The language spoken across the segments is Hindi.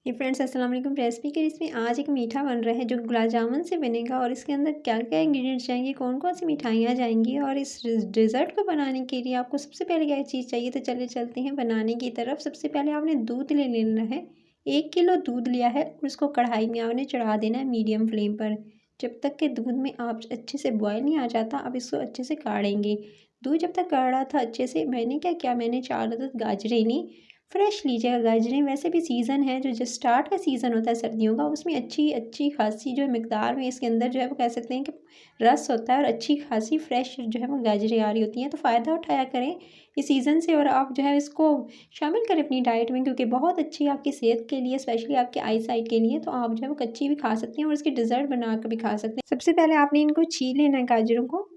ये फ्रेंड्स अस्सलाम वालेकुम। रेसिपी के इसमें आज एक मीठा बन रहा है जो गुलाब जामुन से बनेगा और इसके अंदर क्या क्या इंग्रेडिएंट्स जाएंगे, कौन कौन सी मिठाइयाँ जाएंगी और इस डेज़र्ट को बनाने के लिए आपको सबसे पहले क्या चीज़ चाहिए। तो चलिए चलते हैं बनाने की तरफ। सबसे पहले आपने दूध ले लेना है। 1 किलो दूध लिया है और उसको कढ़ाई में आपने चढ़ा देना है मीडियम फ्लेम पर। जब तक के दूध में आप अच्छे से बॉयल नहीं आ जाता आप इसको अच्छे से काढ़ेंगे। दूध जब तक काढ़ा था अच्छे से, मैंने क्या किया, मैंने 4 गाजरें ली। फ्रेश लीजिएगा गाजरें, वैसे भी सीज़न है जो स्टार्ट का सीज़न होता है सर्दियों का, उसमें अच्छी अच्छी खासी जो मिकदार में इसके अंदर जो है वो कह सकते हैं कि रस होता है और अच्छी खासी फ्रेश जो है वो गाजरें आ रही होती हैं। तो फ़ायदा उठाया करें इस सीज़न से और आप जो है इसको शामिल करें अपनी डाइट में, क्योंकि बहुत अच्छी है आपकी सेहत के लिए, स्पेशली आपके आई साइट के लिए। तो आप जो है वो कच्ची भी खा सकते हैं और इसकी डिज़र्ट बना कर भी खा सकते हैं। सबसे पहले आपने इनको छील लेना है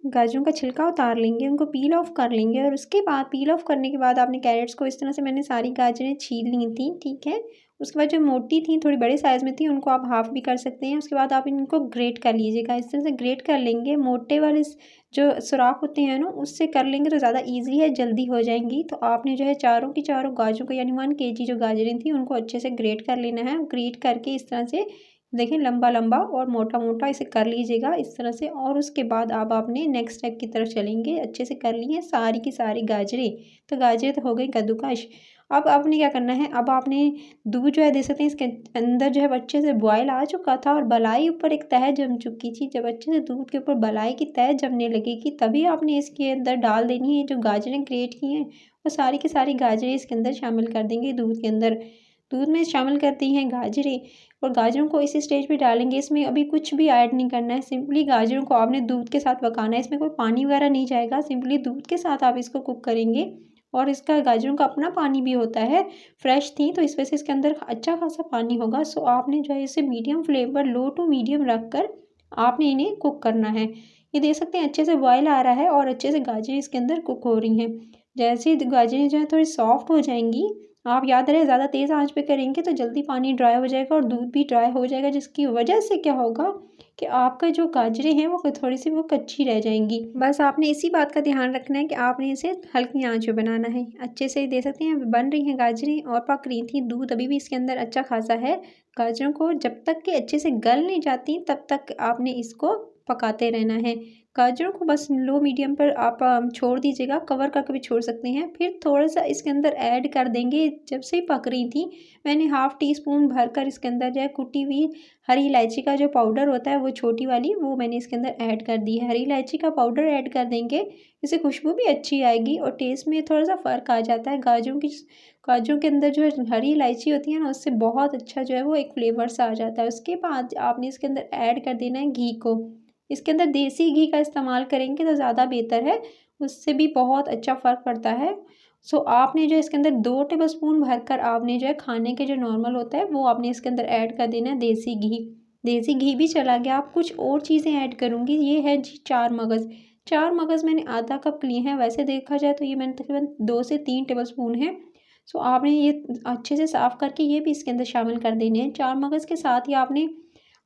गाजरों का छिलका उतार लेंगे, उनको पील ऑफ कर लेंगे और उसके बाद पील ऑफ करने के बाद आपने कैरेट्स को इस तरह से, मैंने सारी गाजरें छील ली थी, ठीक है। उसके बाद जो मोटी थी, थोड़ी बड़े साइज़ में थी, उनको आप हाफ़ भी कर सकते हैं। उसके बाद आप इनको ग्रेट कर लीजिएगा, इस तरह से ग्रेट कर लेंगे। मोटे वाले जो सुराख होते हैं ना उससे कर लेंगे तो ज़्यादा ईज़ी है, जल्दी हो जाएंगी। तो आपने जो है चारों की चारों गाजरों को यानी 1 kg जो गाजरें थी उनको अच्छे से ग्रेट कर लेना है। ग्रेट करके इस तरह से देखिए लंबा लंबा और मोटा मोटा इसे कर लीजिएगा इस तरह से। और उसके बाद आप अपने नेक्स्ट स्टेप की तरफ चलेंगे। अच्छे से कर लिए सारी की सारी गाजरें, तो गाजरें तो हो गई कद्दूकश। अब आपने क्या करना है, अब आपने दूध जो है दे सकते हैं, इसके अंदर जो है अच्छे से बॉयल आ चुका था और बलाई ऊपर एक तह जम चुकी थी। जब अच्छे से दूध के ऊपर बलाई की तह जमने लगेगी तभी आपने इसके अंदर डाल देनी है जो गाजरें ग्रेट की हैं, वो सारी की सारी गाजरें इसके अंदर शामिल कर देंगे दूध के अंदर। दूध में शामिल करती हैं गाजरें और गाजरों को इसी स्टेज पे डालेंगे। इसमें अभी कुछ भी ऐड नहीं करना है, सिंपली गाजरों को आपने दूध के साथ पकाना है। इसमें कोई पानी वगैरह नहीं जाएगा, सिंपली दूध के साथ आप इसको कुक करेंगे। और इसका गाजरों का अपना पानी भी होता है, फ्रेश थी तो इस वजह से इसके अंदर अच्छा खासा पानी होगा। सो आपने जो है इसे मीडियम फ्लेम पर, लो टू मीडियम रख कर आपने इन्हें कुक करना है। ये देख सकते हैं अच्छे से बॉयल आ रहा है और अच्छे से गाजरें इसके अंदर कुक हो रही हैं। जैसे ही गाजरें जो है थोड़ी सॉफ्ट हो जाएंगी, आप याद रहे ज़्यादा तेज़ आंच पे करेंगे तो जल्दी पानी ड्राई हो जाएगा और दूध भी ड्राई हो जाएगा, जिसकी वजह से क्या होगा कि आपका जो गाजरें हैं वो थोड़ी सी वो कच्ची रह जाएंगी। बस आपने इसी बात का ध्यान रखना है कि आपने इसे हल्की आंच पे बनाना है। अच्छे से दे सकते हैं बन रही हैं गाजरें और पक रही थी, दूध अभी भी इसके अंदर अच्छा खासा है। गाजरों को जब तक कि अच्छे से गल नहीं जाती तब तक आपने इसको पकाते रहना है। गाजरों को बस लो मीडियम पर आप छोड़ दीजिएगा, कवर करके भी छोड़ सकते हैं। फिर थोड़ा सा इसके अंदर ऐड कर देंगे। जब से ही पक रही थी मैंने हाफ़ टी स्पून भरकर इसके अंदर जो है कुटी हुई हरी इलायची का जो पाउडर होता है वो छोटी वाली, वो मैंने इसके अंदर ऐड कर दी है। हरी इलायची का पाउडर ऐड कर देंगे, इससे खुशबू भी अच्छी आएगी और टेस्ट में थोड़ा सा फ़र्क आ जाता है। गाजरों के अंदर जो है हरी इलायची होती है ना, उससे बहुत अच्छा जो है वो एक फ्लेवर सा आ जाता है। उसके बाद आपने इसके अंदर ऐड कर देना है घी को। इसके अंदर देसी घी का इस्तेमाल करेंगे तो ज़्यादा बेहतर है, उससे भी बहुत अच्छा फ़र्क पड़ता है। सो आपने जो इसके अंदर 2 टेबलस्पून भरकर आपने जो है खाने के जो नॉर्मल होता है वो आपने इसके अंदर ऐड कर देना है देसी घी। देसी घी भी चला गया, आप कुछ और चीज़ें ऐड करूँगी। ये है जी 4 मगज़। 4 मगज़ मैंने आधा कप लिए हैं, वैसे देखा जाए तो ये मैंने तकरीबन 2 से 3 टेबलस्पून है। सो आपने ये अच्छे से साफ़ करके ये भी इसके अंदर शामिल कर देने हैं। 4 मगज़ के साथ ही आपने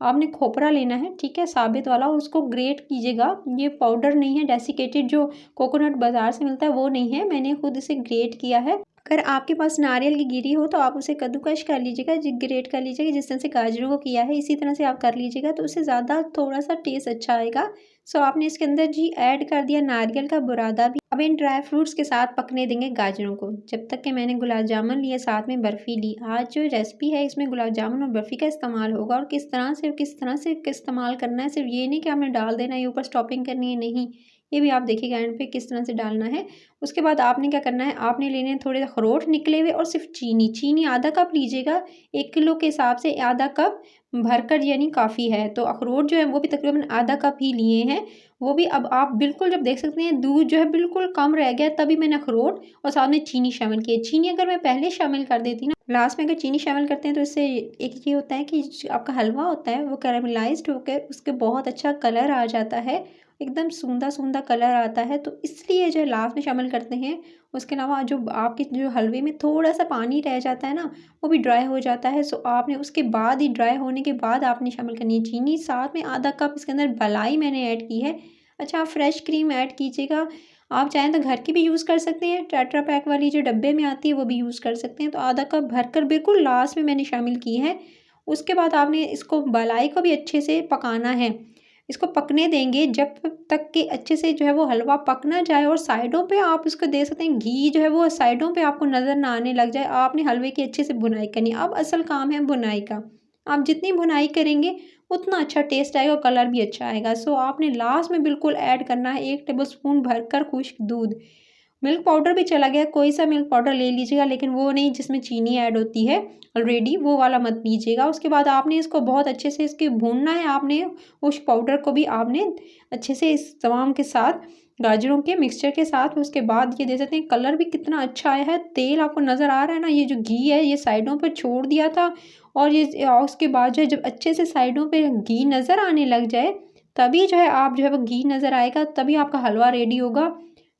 आपने खोपरा लेना है, ठीक है, साबित वाला, और उसको ग्रेट कीजिएगा। ये पाउडर नहीं है, डेसिकेटेड जो कोकोनट बाज़ार से मिलता है वो नहीं है, मैंने खुद इसे ग्रेट किया है। अगर आपके पास नारियल की गिरी हो तो आप उसे कद्दूकश कर लीजिएगा, ग्रेट कर लीजिएगा, जिस तरह से गाजरों को किया है इसी तरह से आप कर लीजिएगा तो उससे ज़्यादा थोड़ा सा टेस्ट अच्छा आएगा। सो आपने इसके अंदर जी ऐड कर दिया नारियल का बुरादा भी। अब इन ड्राई फ्रूट्स के साथ पकने देंगे गाजरों को, जब तक कि मैंने गुलाब जामुन लिए, साथ में बर्फ़ी ली। आज जो रेसिपी है इसमें गुलाब जामुन और बर्फ़ी का इस्तेमाल होगा और किस तरह से इस्तेमाल करना है। सिर्फ ये नहीं कि आपने डाल देना है, ये ऊपर स्टॉपिंग करनी है, नहीं, ये भी आप देखिएगा एंड पे किस तरह से डालना है। उसके बाद आपने क्या करना है, आपने लेने हैं थोड़े अखरोट निकले हुए और सिर्फ चीनी आधा कप लीजिएगा। 1 किलो के हिसाब से आधा कप भरकर यानी काफ़ी है। तो अखरोट जो है वो भी तकरीबन आधा कप ही लिए हैं। वो भी अब आप बिल्कुल जब देख सकते हैं दूध जो है बिल्कुल कम रह गया तभी मैंने अखरोट और साथ में चीनी शामिल की है। चीनी अगर मैं पहले शामिल कर देती ना, लास्ट में अगर चीनी शामिल करते हैं तो इससे एक ये होता है कि जो आपका हलवा होता है वो कैरामलाइज्ड होकर उसके बहुत अच्छा कलर आ जाता है, एकदम सूंधा कलर आता है। तो इसलिए जो है लास्ट में शामिल करते हैं। उसके अलावा जो आपके जो हलवे में थोड़ा सा पानी रह जाता है ना, वो भी ड्राई हो जाता है। सो आपने उसके बाद ही, ड्राई होने के बाद आपने शामिल करनी है चीनी। साथ में आधा कप इसके अंदर मलाई मैंने ऐड की है। अच्छा, आप फ्रेश क्रीम ऐड कीजिएगा। आप चाहें तो घर की भी यूज़ कर सकते हैं, टेट्रा पैक वाली जो डब्बे में आती है वो भी यूज़ कर सकते हैं। तो आधा कप भरकर बिल्कुल लास्ट में मैंने शामिल की है। उसके बाद आपने इसको मलाई को भी अच्छे से पकाना है। इसको पकने देंगे जब तक कि अच्छे से जो है वो हलवा पक ना जाए और साइडों पे आप इसको देख सकते हैं घी जो है वो साइडों पे आपको नज़र ना आने लग जाए। आपने हलवे की अच्छे से भुनाई करनी है। अब असल काम है भुनाई का। आप जितनी भुनाई करेंगे उतना अच्छा टेस्ट आएगा और कलर भी अच्छा आएगा। सो आपने लास्ट में बिल्कुल ऐड करना है 1 टेबलस्पून भरकर खुश्क दूध। मिल्क पाउडर भी चला गया, कोई सा मिल्क पाउडर ले लीजिएगा, लेकिन वो नहीं जिसमें चीनी ऐड होती है ऑलरेडी, वो वाला मत लीजिएगा। उसके बाद आपने इसको बहुत अच्छे से इसके भूनना है। आपने उस पाउडर को भी आपने अच्छे से इस तमाम के साथ गाजरों के मिक्सचर के साथ, उसके बाद ये देख सकते हैं कलर भी कितना अच्छा आया है। तेल आपको नज़र आ रहा है ना, ये जो घी है ये साइडों पर छोड़ दिया था और ये उसके बाद जो है जब अच्छे से साइडों पे घी नज़र आने लग जाए तभी जो है आप जो है वो घी नज़र आएगा तभी आपका हलवा रेडी होगा।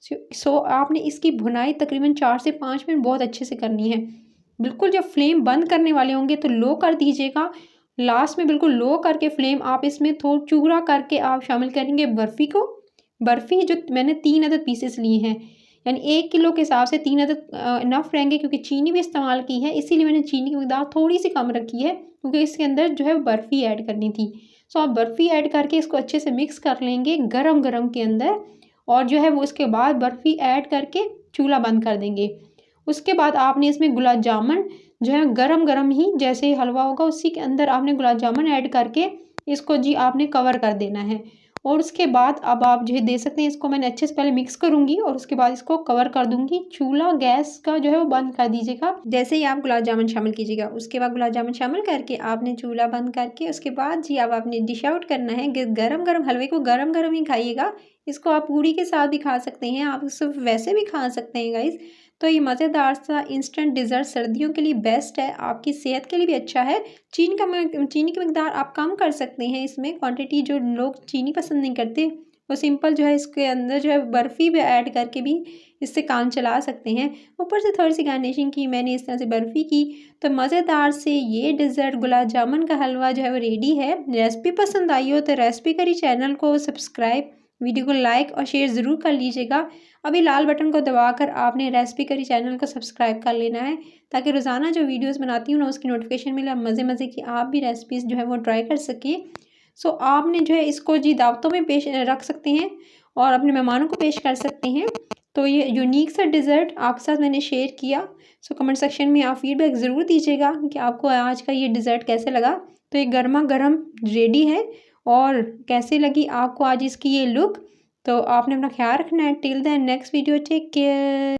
सो आपने इसकी भुनाई तकरीबन 4 से 5 मिनट बहुत अच्छे से करनी है। बिल्कुल जब फ्लेम बंद करने वाले होंगे तो लो कर दीजिएगा। लास्ट में बिल्कुल लो करके फ्लेम आप इसमें थोड़ा चूरा करके आप शामिल करेंगे बर्फ़ी को। बर्फ़ी जो मैंने 3 अदद पीसेस लिए हैं, यानी 1 किलो के हिसाब से 3 अदद इनफ रहेंगे, क्योंकि चीनी भी इस्तेमाल की है, इसीलिए मैंने चीनी की मिकदार थोड़ी-सी कम रखी है, क्योंकि इसके अंदर जो है बर्फ़ी ऐड करनी थी। सो आप बर्फ़ी ऐड करके इसको अच्छे से मिक्स कर लेंगे गरम-गरम के अंदर, और जो है वो उसके बाद बर्फ़ी ऐड करके चूल्हा बंद कर देंगे। उसके बाद आपने इसमें गुलाब जामुन जो है गरम-गरम ही जैसे ही हलवा होगा उसी के अंदर आपने गुलाब जामुन ऐड करके इसको जी आपने कवर कर देना है। और उसके बाद अब आप जो है दे सकते हैं, इसको मैंने अच्छे से पहले मिक्स करूँगी और उसके बाद इसको कवर कर दूँगी। चूल्हा गैस का जो है वो बंद कर दीजिएगा जैसे ही आप गुलाब जामुन शामिल कीजिएगा। उसके बाद गुलाब जामुन शामिल करके आपने चूल्हा बंद करके उसके बाद जी अब आपने डिश आउट करना है। गरम-गरम हलवे को गरम-गरम ही खाइएगा। इसको आप पूड़ी के साथ भी खा सकते हैं, आप इसको वैसे भी खा सकते हैं गाइज़। तो ये मज़ेदार सा इंस्टेंट डिज़र्ट सर्दियों के लिए बेस्ट है, आपकी सेहत के लिए भी अच्छा है। चीनी की मिकदार आप कम कर सकते हैं इसमें, क्वांटिटी जो लोग चीनी पसंद नहीं करते वो सिंपल जो है इसके अंदर जो है बर्फ़ी भी ऐड करके भी इससे काम चला सकते हैं। ऊपर से थोड़ी सी गार्निशिंग की मैंने इस तरह से बर्फ़ी की। तो मज़ेदार से ये डिज़र्ट गुलाब जामुन का हलवा जो है वो रेडी है। रेसिपी पसंद आई हो तो रेसिपी करी चैनल को सब्सक्राइब, वीडियो को लाइक और शेयर ज़रूर कर लीजिएगा। अभी लाल बटन को दबाकर आपने रेसिपी करी चैनल को सब्सक्राइब कर लेना है, ताकि रोज़ाना जो वीडियोस बनाती हूँ ना उसकी नोटिफिकेशन मिले, मज़े-मज़े की आप भी रेसिपीज़ जो है वो ट्राई कर सकें। सो आपने जो है इसको जी दावतों में पेश रख सकते हैं और अपने मेहमानों को पेश कर सकते हैं। तो ये यूनिक सा डिज़र्ट आपके साथ मैंने शेयर किया। सो कमेंट सेक्शन में आप फीडबैक ज़रूर दीजिएगा कि आपको आज का ये डिज़र्ट कैसे लगा। तो ये गर्मा-गर्म रेडी है और कैसे लगी आपको आज इसकी ये लुक। तो आपने अपना ख्याल रखना है। Till then next video, take care.